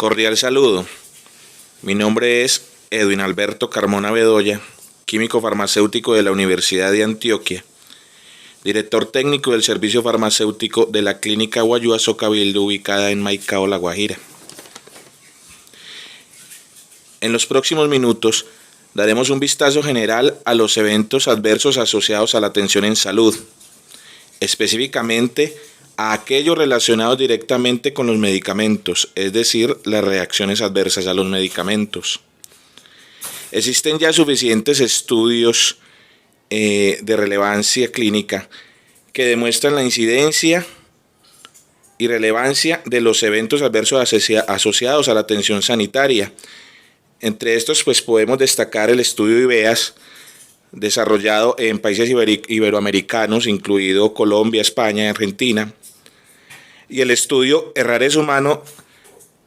Cordial saludo. Mi nombre es Edwin Alberto Carmona Bedoya, químico farmacéutico de la Universidad de Antioquia, director técnico del servicio farmacéutico de la Clínica Guayuazo Cabildo ubicada en Maicao, La Guajira. En los próximos minutos daremos un vistazo general a los eventos adversos asociados a la atención en salud, específicamente a aquellos relacionados directamente con los medicamentos, es decir, las reacciones adversas a los medicamentos. Existen ya suficientes estudios de relevancia clínica que demuestran la incidencia y relevancia de los eventos adversos asociados a la atención sanitaria. Entre estos, podemos destacar el estudio IVEAS, desarrollado en países iberoamericanos, incluido Colombia, España y Argentina, y el estudio Errar es humano,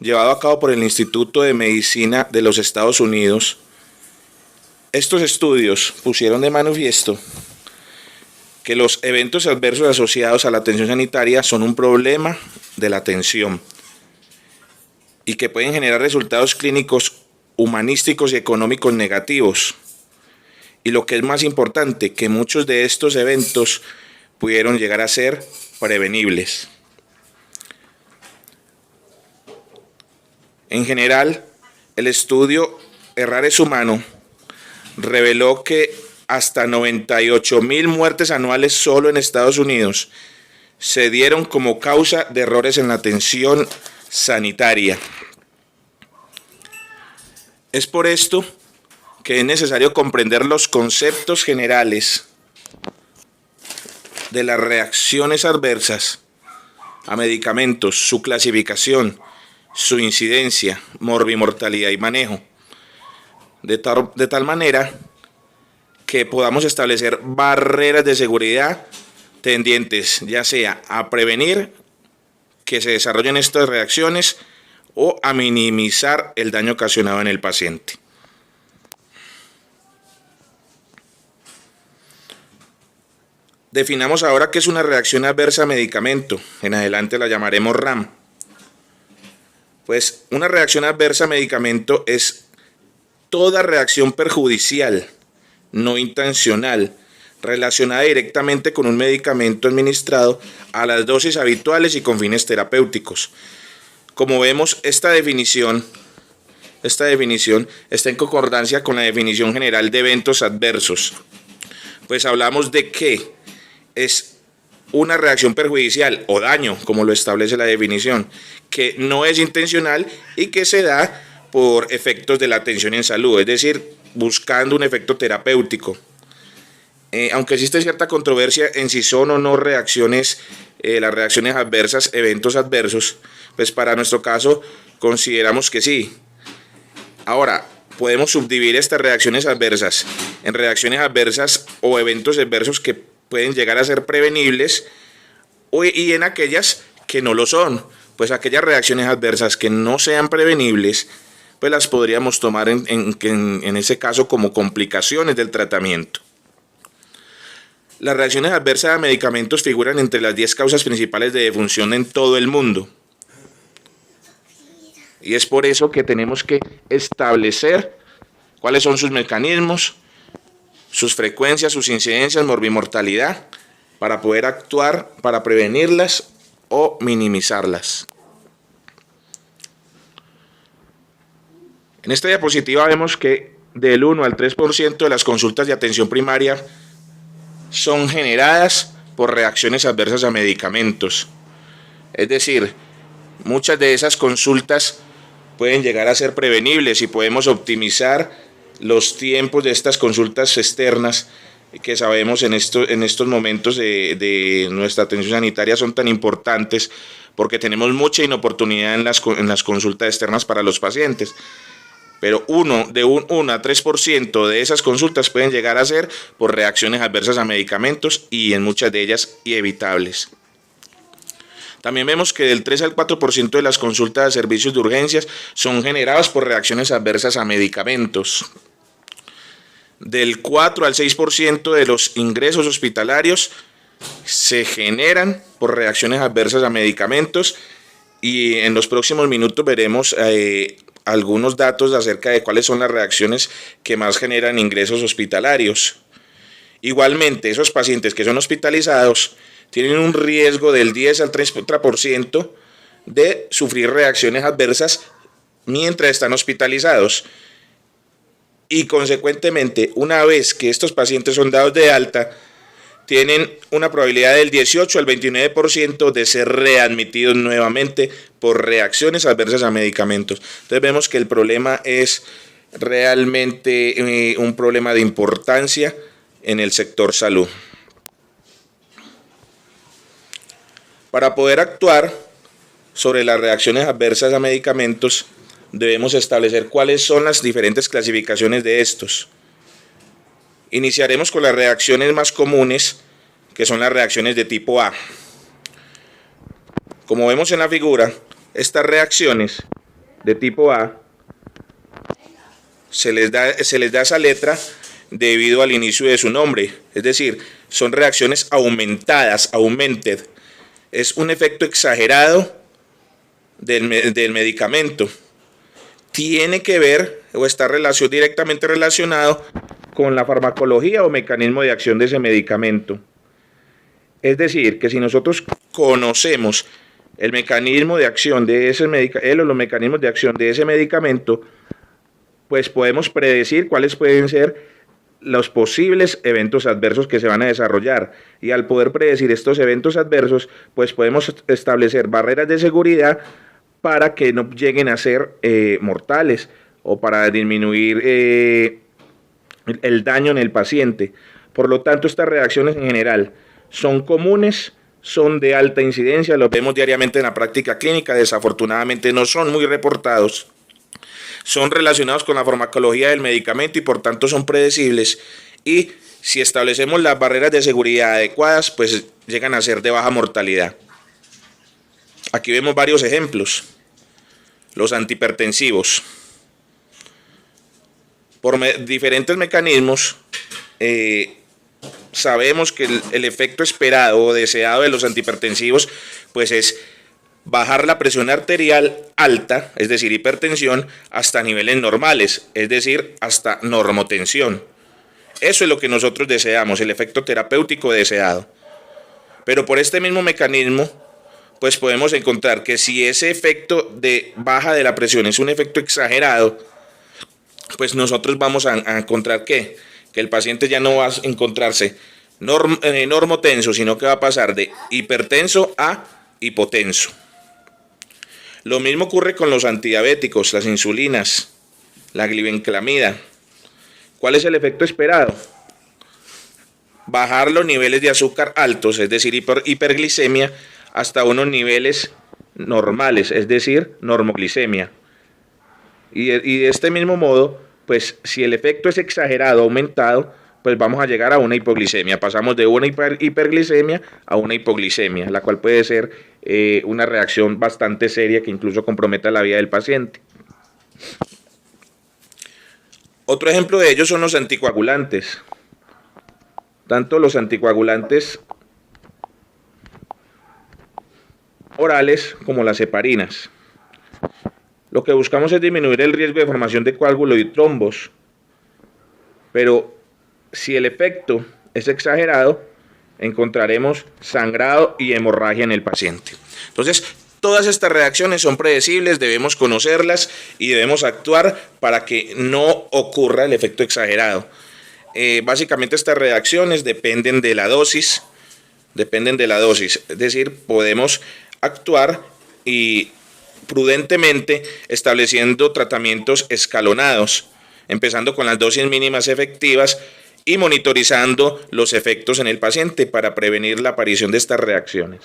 llevado a cabo por el Instituto de Medicina de los Estados Unidos. Estos estudios pusieron de manifiesto que los eventos adversos asociados a la atención sanitaria son un problema de la atención y que pueden generar resultados clínicos, humanísticos y económicos negativos. Y lo que es más importante, que muchos de estos eventos pudieron llegar a ser prevenibles. En general, el estudio Errar es humano reveló que hasta 98,000 muertes anuales solo en Estados Unidos se dieron como causa de errores en la atención sanitaria. Es por esto que es necesario comprender los conceptos generales de las reacciones adversas a medicamentos, su clasificación, su incidencia, morbimortalidad y manejo, de tal manera que podamos establecer barreras de seguridad tendientes ya sea a prevenir que se desarrollen estas reacciones o a minimizar el daño ocasionado en el paciente. Definamos ahora qué es una reacción adversa a medicamento. En adelante la llamaremos RAM. Pues una reacción adversa a medicamento es toda reacción perjudicial, no intencional, relacionada directamente con un medicamento administrado a las dosis habituales y con fines terapéuticos. Como vemos, esta definición está en concordancia con la definición general de eventos adversos. Pues hablamos de que es una reacción perjudicial o daño, como lo establece la definición, que no es intencional y que se da por efectos de la atención en salud, es decir, buscando un efecto terapéutico. Aunque existe cierta controversia en si son o no reacciones, las reacciones adversas, eventos adversos, pues para nuestro caso consideramos que sí. Ahora, podemos subdividir estas reacciones adversas en reacciones adversas o eventos adversos que pueden llegar a ser prevenibles y en aquellas que no lo son. Pues aquellas reacciones adversas que no sean prevenibles, pues las podríamos tomar en ese caso como complicaciones del tratamiento. Las reacciones adversas a medicamentos figuran entre las 10 causas principales de defunción en todo el mundo. Y es por eso que tenemos que establecer cuáles son sus mecanismos, sus frecuencias, sus incidencias, morbimortalidad, para poder actuar, para prevenirlas o minimizarlas. En esta diapositiva vemos que del 1 al 3% de las consultas de atención primaria son generadas por reacciones adversas a medicamentos. Es decir, muchas de esas consultas pueden llegar a ser prevenibles y podemos optimizar los tiempos de estas consultas externas que sabemos en estos momentos de nuestra atención sanitaria son tan importantes porque tenemos mucha inoportunidad en las consultas externas para los pacientes. Pero de un 1 a 3% de esas consultas pueden llegar a ser por reacciones adversas a medicamentos y en muchas de ellas evitables. También vemos que del 3 al 4% de las consultas de servicios de urgencias son generadas por reacciones adversas a medicamentos. Del 4 al 6% de los ingresos hospitalarios se generan por reacciones adversas a medicamentos y en los próximos minutos veremos algunos datos acerca de cuáles son las reacciones que más generan ingresos hospitalarios. Igualmente, esos pacientes que son hospitalizados tienen un riesgo del 10 al 30% de sufrir reacciones adversas mientras están hospitalizados. Y consecuentemente, una vez que estos pacientes son dados de alta, tienen una probabilidad del 18 al 29% de ser readmitidos nuevamente por reacciones adversas a medicamentos. Entonces vemos que el problema es realmente un problema de importancia en el sector salud. Para poder actuar sobre las reacciones adversas a medicamentos, debemos establecer cuáles son las diferentes clasificaciones de estos. Iniciaremos con las reacciones más comunes, que son las reacciones de tipo A. Como vemos en la figura, estas reacciones de tipo A se les da esa letra debido al inicio de su nombre, es decir, son reacciones aumentadas, aumented. Es un efecto exagerado del medicamento. Tiene que ver o está directamente relacionado con la farmacología o mecanismo de acción de ese medicamento. Es decir, que si nosotros conocemos el mecanismo de acción de ese medicamento, los mecanismos de acción de ese medicamento, pues podemos predecir cuáles pueden ser los posibles eventos adversos que se van a desarrollar. Y al poder predecir estos eventos adversos, pues podemos establecer barreras de seguridad para que no lleguen a ser mortales o para disminuir el daño en el paciente. Por lo tanto, estas reacciones en general son comunes, son de alta incidencia, lo vemos diariamente en la práctica clínica, desafortunadamente no son muy reportados, son relacionados con la farmacología del medicamento y por tanto son predecibles, y si establecemos las barreras de seguridad adecuadas, pues llegan a ser de baja mortalidad. Aquí vemos varios ejemplos. Los antihipertensivos. Por diferentes mecanismos, sabemos que el efecto esperado o deseado de los antihipertensivos pues es bajar la presión arterial alta, es decir, hipertensión, hasta niveles normales, es decir, hasta normotensión. Eso es lo que nosotros deseamos, el efecto terapéutico deseado. Pero por este mismo mecanismo, pues podemos encontrar que si ese efecto de baja de la presión es un efecto exagerado, pues nosotros vamos a encontrar que el paciente ya no va a encontrarse normotenso, sino que va a pasar de hipertenso a hipotenso. Lo mismo ocurre con los antidiabéticos, las insulinas, la glibenclamida. ¿Cuál es el efecto esperado? Bajar los niveles de azúcar altos, es decir, hiperglicemia, hasta unos niveles normales, es decir, normoglicemia. Y de este mismo modo, pues si el efecto es exagerado, aumentado, pues vamos a llegar a una hipoglicemia. Pasamos de una hiperglicemia a una hipoglicemia, la cual puede ser una reacción bastante seria que incluso comprometa la vida del paciente. Otro ejemplo de ello son los anticoagulantes. Tanto los anticoagulantes orales como las heparinas. Lo que buscamos es disminuir el riesgo de formación de coágulos y trombos. Pero si el efecto es exagerado, encontraremos sangrado y hemorragia en el paciente. Entonces, todas estas reacciones son predecibles, debemos conocerlas y debemos actuar para que no ocurra el efecto exagerado. Básicamente estas reacciones dependen de la dosis, es decir, podemos actuar y prudentemente estableciendo tratamientos escalonados, empezando con las dosis mínimas efectivas y monitorizando los efectos en el paciente para prevenir la aparición de estas reacciones.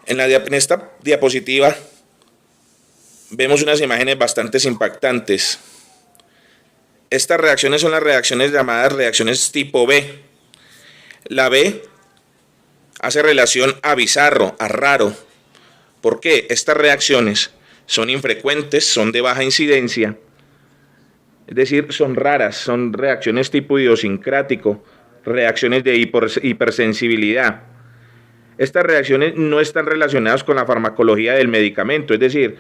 En esta diapositiva vemos unas imágenes bastante impactantes. Estas reacciones son las reacciones llamadas reacciones tipo B. La B hace relación a bizarro, a raro. ¿Por qué? Estas reacciones son infrecuentes, son de baja incidencia, es decir, son raras, son reacciones tipo idiosincrático, reacciones de hipersensibilidad. Estas reacciones no están relacionadas con la farmacología del medicamento, es decir,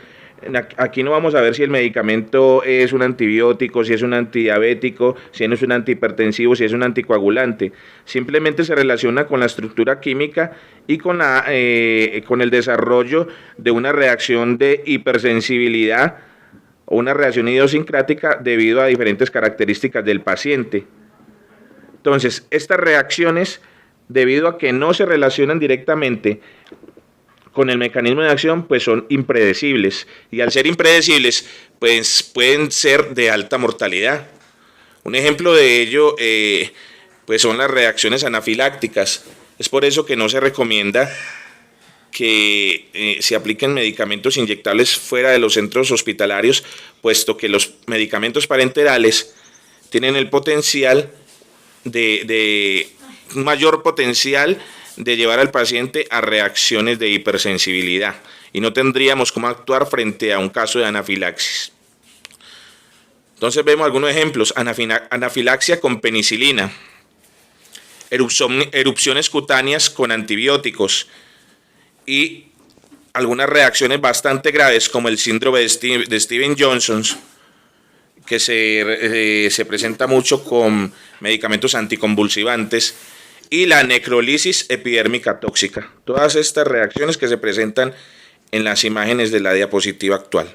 aquí no vamos a ver si el medicamento es un antibiótico, si es un antidiabético, si es un antihipertensivo, si es un anticoagulante. Simplemente se relaciona con la estructura química y con el desarrollo de una reacción de hipersensibilidad o una reacción idiosincrática debido a diferentes características del paciente. Entonces, estas reacciones, debido a que no se relacionan directamente con el mecanismo de acción, pues son impredecibles. Y al ser impredecibles, pues pueden ser de alta mortalidad. Un ejemplo de ello, pues son las reacciones anafilácticas. Es por eso que no se recomienda que se apliquen medicamentos inyectables fuera de los centros hospitalarios, puesto que los medicamentos parenterales tienen el potencial un mayor potencial de llevar al paciente a reacciones de hipersensibilidad y no tendríamos cómo actuar frente a un caso de anafilaxis. Entonces vemos algunos ejemplos: anafilaxia con penicilina, erupciones cutáneas con antibióticos y algunas reacciones bastante graves como el síndrome de Stevens-Johnson, que se presenta mucho con medicamentos anticonvulsivantes, y la necrolisis epidérmica tóxica. Todas estas reacciones que se presentan en las imágenes de la diapositiva actual.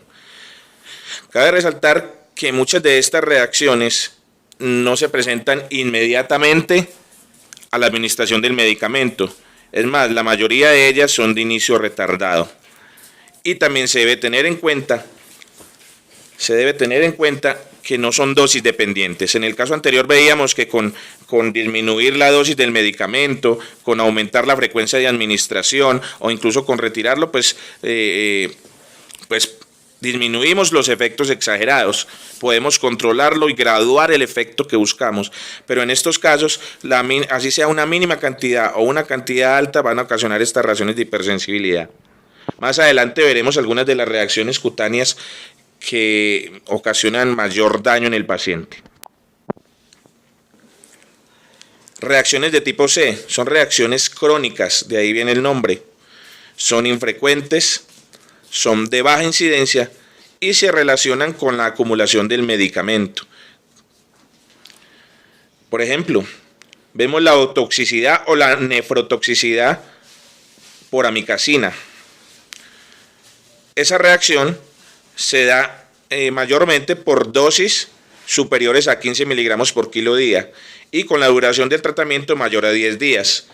Cabe resaltar que muchas de estas reacciones no se presentan inmediatamente a la administración del medicamento. Es más, la mayoría de ellas son de inicio retardado. Y también se debe tener en cuenta que no son dosis dependientes. En el caso anterior veíamos que con disminuir la dosis del medicamento, con aumentar la frecuencia de administración o incluso con retirarlo, pues disminuimos los efectos exagerados. Podemos controlarlo y graduar el efecto que buscamos. Pero en estos casos, así sea una mínima cantidad o una cantidad alta, van a ocasionar estas reacciones de hipersensibilidad. Más adelante veremos algunas de las reacciones cutáneas que ocasionan mayor daño en el paciente. Reacciones de tipo C son reacciones crónicas, de ahí viene el nombre. Son infrecuentes, son de baja incidencia y se relacionan con la acumulación del medicamento. Por ejemplo, vemos la otoxicidad o la nefrotoxicidad por amikacina. Esa reacción se da mayormente por dosis superiores a 15 miligramos por kilo día y con la duración del tratamiento mayor a 10 días.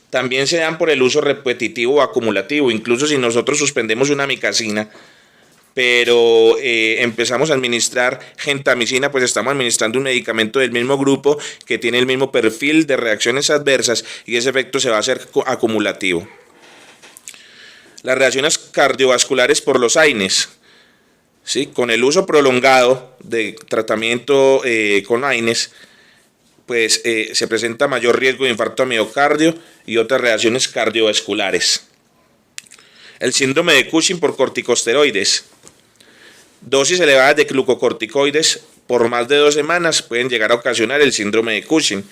También se dan por el uso repetitivo o acumulativo. Incluso si nosotros suspendemos una amikacina, pero empezamos a administrar gentamicina, pues estamos administrando un medicamento del mismo grupo que tiene el mismo perfil de reacciones adversas y ese efecto se va a hacer acumulativo. Las reacciones cardiovasculares por los AINES. ¿Sí? Con el uso prolongado de tratamiento con AINES, pues se presenta mayor riesgo de infarto a miocardio y otras reacciones cardiovasculares. El síndrome de Cushing por corticosteroides. Dosis elevadas de glucocorticoides por más de 2 semanas pueden llegar a ocasionar el síndrome de Cushing,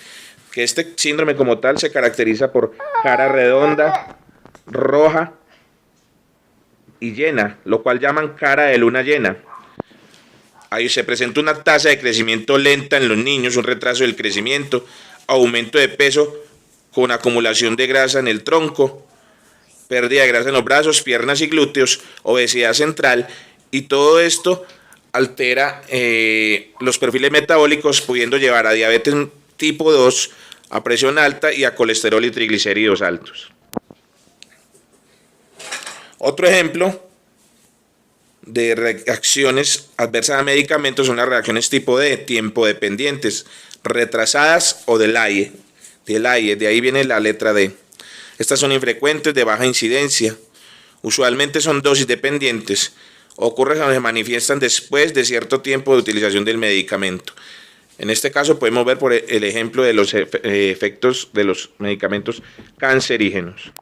que este síndrome como tal se caracteriza por cara redonda, roja y llena, lo cual llaman cara de luna llena. Ahí se presenta una tasa de crecimiento lenta en los niños, un retraso del crecimiento, aumento de peso con acumulación de grasa en el tronco, pérdida de grasa en los brazos, piernas y glúteos, obesidad central, y todo esto altera los perfiles metabólicos, pudiendo llevar a diabetes tipo 2, a presión alta y a colesterol y triglicéridos altos. Otro ejemplo de reacciones adversas a medicamentos son las reacciones tipo D, tiempo dependientes, retrasadas o delay. De ahí viene la letra D. Estas son infrecuentes, de baja incidencia. Usualmente son dosis dependientes. Ocurren cuando se manifiestan después de cierto tiempo de utilización del medicamento. En este caso podemos ver por el ejemplo de los efectos de los medicamentos cancerígenos.